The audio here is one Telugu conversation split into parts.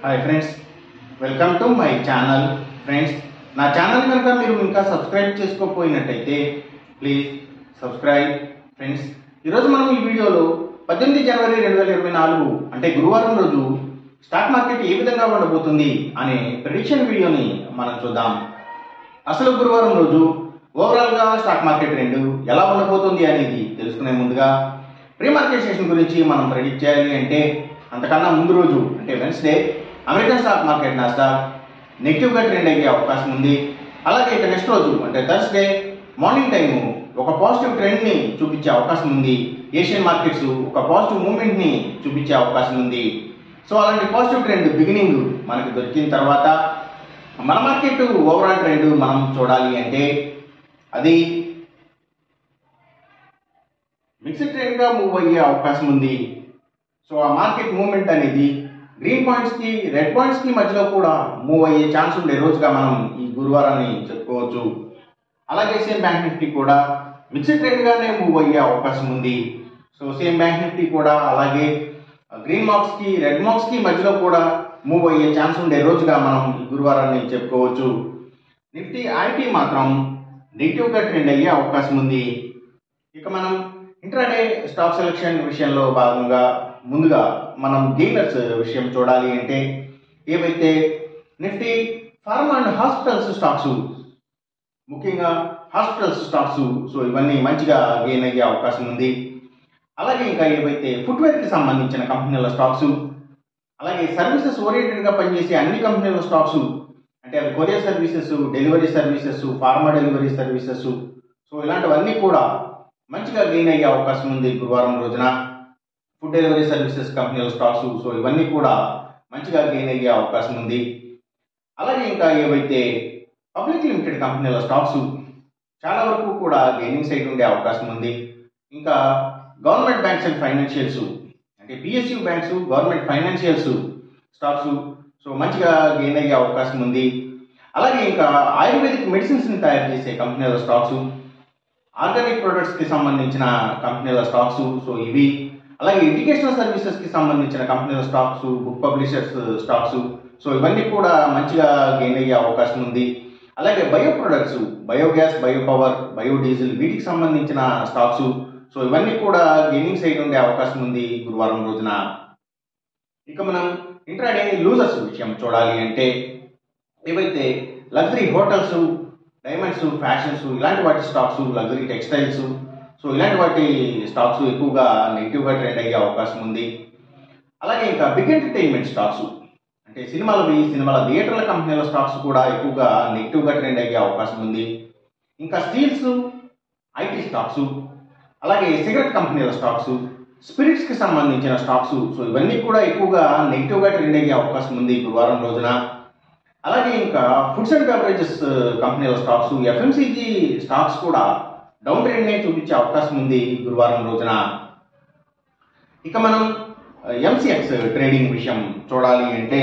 Hi friends, welcome to my channel. Friends, నా ఛానల్ కనుక మీరు ఇంకా సబ్స్క్రైబ్ చేసుకోకపోయినట్టయితే ప్లీజ్ సబ్స్క్రైబ్. ఫ్రెండ్స్, ఈరోజు మనం ఈ వీడియోలో 18 జనవరి 2024 అంటే గురువారం రోజు స్టాక్ మార్కెట్ ఏ విధంగా ఉండబోతుంది అనే ప్రెడిక్షన్ వీడియోని మనం చూద్దాం. అసలు గురువారం రోజు ఓవరాల్గా స్టాక్ మార్కెట్ ట్రెండ్ ఎలా ఉండబోతుంది అనేది తెలుసుకునే ముందుగా ప్రీ మార్కెట్ సెషన్ గురించి మనం ప్రెడిక్ట్ చేయాలి అంటే అంతకన్నా ముందు రోజు అంటే Wednesday American stock market Nasdaq నెగిటివ్గా ట్రెండ్ అయ్యే అవకాశం ఉంది. అలాగే ఇక నెక్స్ట్ రోజు అంటే థర్స్డే మార్నింగ్ టైము ఒక పాజిటివ్ ట్రెండ్ని చూపించే అవకాశం ఉంది. ఏషియన్ మార్కెట్స్ ఒక పాజిటివ్ మూవ్మెంట్ని చూపించే అవకాశం ఉంది. సో అలాంటి పాజిటివ్ ట్రెండ్ బిగినింగ్ మనకి దొరికిన తర్వాత మన మార్కెట్ ఓవరాల్ ట్రెండ్ మనం చూడాలి అంటే అది మిక్స్డ్ ట్రెండ్గా మూవ్ అయ్యే అవకాశం ఉంది. సో ఆ మార్కెట్ మూవ్మెంట్ అనేది గ్రీన్ పాయింట్స్కి రెడ్ పాయింట్స్కి మధ్యలో కూడా మూవ్ అయ్యే ఛాన్స్ ఉండే రోజుగా మనం ఈ గురువారాన్ని చెప్పుకోవచ్చు. అలాగే సేమ్ బ్యాంక్ నిఫ్టీ కూడా మిక్స్డ్ ట్రెండ్గానే మూవ్ అయ్యే అవకాశం ఉంది. సో సేమ్ బ్యాంక్ నిఫ్టీ కూడా అలాగే గ్రీన్ మార్క్స్కి రెడ్ మార్క్స్కి మధ్యలో కూడా మూవ్ అయ్యే ఛాన్స్ ఉండే రోజుగా మనం ఈ గురువారాన్ని చెప్పుకోవచ్చు. నిఫ్టీ ఐటీ మాత్రం నెగిటివ్గా ట్రెండ్ అయ్యే అవకాశం ఉంది. ఇక మనం ఇంట్రాడే స్టాక్ సెలెక్షన్ విషయంలో భాగంగా ముందుగా మనం గెయినర్స్ విషయం చూడాలి అంటే ఏవైతే Nifty pharma and hospitals stocks, ముఖ్యంగా హాస్పిటల్స్ స్టాక్స్, సో ఇవన్నీ మంచిగా గెయిన్ అయ్యే అవకాశం ఉంది. అలాగే ఇంకా ఏవైతే ఫుట్వేర్కి సంబంధించిన కంపెనీల స్టాక్స్, అలాగే సర్వీసెస్ ఓరియంటెడ్గా పనిచేసే అన్ని కంపెనీల స్టాక్స్ అంటే అవి courier services, delivery services, pharma delivery services, so ఇలాంటివన్నీ కూడా మంచిగా గెయిన్ అయ్యే అవకాశం ఉంది గురువారం రోజున. ఫుడ్ డెలివరీ సర్వీసెస్ కంపెనీల స్టాక్స్, సో ఇవన్నీ కూడా మంచిగా గెయిన్ అయ్యే అవకాశం ఉంది. అలాగే ఇంకా ఏవైతే పబ్లిక్ లిమిటెడ్ కంపెనీల స్టాక్స్ చాలా వరకు కూడా గెయినింగ్ సైడ్ ఉండే అవకాశం ఉంది. ఇంకా గవర్నమెంట్ బ్యాంక్స్ అండ్ ఫైనాన్షియల్స్ అంటే PSU banks, government financials stocks, so మంచిగా గెయిన్ అయ్యే అవకాశం ఉంది. అలాగే ఇంకా ఆయుర్వేదిక్ మెడిసిన్స్ని తయారు చేసే కంపెనీల స్టాక్స్, ఆర్గానిక్ ప్రొడక్ట్స్కి సంబంధించిన కంపెనీల స్టాక్స్, సో ఇవి, అలాగే ఎడ్యుకేషనల్ సర్వీసెస్కి సంబంధించిన కంపెనీల stocks, book publishers stocks, so ఇవన్నీ కూడా మంచిగా గెయిన్ అయ్యే అవకాశం ఉంది. అలాగే బయో ప్రొడక్ట్స్, బయోగ్యాస్, బయోపవర్, బయోడీజిల్ వీటికి సంబంధించిన స్టాక్స్, సో ఇవన్నీ కూడా గెయినింగ్ సైడ్ ఉండే అవకాశం ఉంది గురువారం రోజున. ఇక మనం ఇంట్రాడే లూజర్స్ విషయం చూడాలి అంటే ఏవైతే లగ్జరీ హోటల్స్, డైమండ్స్, ఫ్యాషన్స్ ఇలాంటి వాటి స్టాక్స్, లగ్జరీ టెక్స్టైల్స్, సో ఇలాంటి వాటి స్టాక్స్ ఎక్కువగా నెగిటివ్గా ట్రెండ్ అయ్యే అవకాశం ఉంది. అలాగే ఇంకా బిగ్ ఎంటర్టైన్మెంట్ స్టాక్స్ అంటే సినిమాల థియేటర్ల కంపెనీల స్టాక్స్ కూడా ఎక్కువగా నెగిటివ్గా ట్రెండ్ అయ్యే అవకాశం ఉంది. ఇంకా స్టీల్స్, ఐటీ స్టాక్స్, అలాగే సిగరెట్ కంపెనీల స్టాక్స్, స్పిరిట్స్కి సంబంధించిన స్టాక్స్, సో ఇవన్నీ కూడా ఎక్కువగా నెగిటివ్గా ట్రెండ్ అయ్యే అవకాశం ఉంది గురువారం రోజున. అలాగే ఇంకా ఫుడ్స్ అండ్ బెవరేజెస్ కంపెనీల స్టాక్స్, ఎఫ్ఎంసీజీ స్టాక్స్ కూడా డౌన్ ట్రెండ్నే చూపించే అవకాశం ఉంది గురువారం రోజున. ఇక మనం ఎంసీఎక్స్ ట్రేడింగ్ విషయం చూడాలి అంటే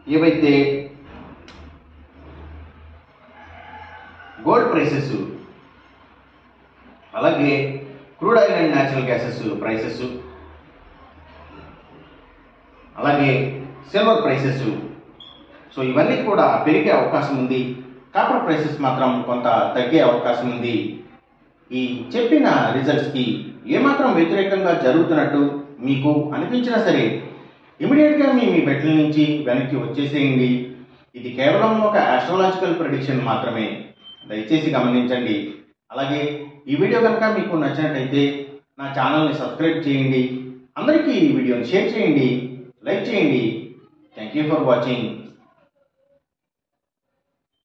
ఏవైతే గోల్డ్ ప్రైసెస్, అలాగే crude oil and natural gases prices, అలాగే సిల్వర్ ప్రైసెస్, సో ఇవన్నీ కూడా పెరిగే అవకాశం ఉంది. కాపర్ ప్రైసెస్ మాత్రం కొంత తగ్గే అవకాశం ఉంది. ఈ చెప్పిన రిజల్ట్స్కి ఏమాత్రం వ్యతిరేకంగా జరుగుతున్నట్టు మీకు అనిపించినా సరే ఇమీడియట్గా మీ బెట్ల నుంచి వెనక్కి వచ్చేసేయండి. ఇది కేవలం ఒక ఆస్ట్రాలజికల్ ప్రెడిక్షన్ మాత్రమే, దయచేసి గమనించండి. అలాగే ఈ వీడియో కనుక మీకు నచ్చినట్టయితే నా ఛానల్ని సబ్స్క్రైబ్ చేయండి, అందరికీ ఈ వీడియోని షేర్ చేయండి, లైక్ చేయండి. Thank you for watching.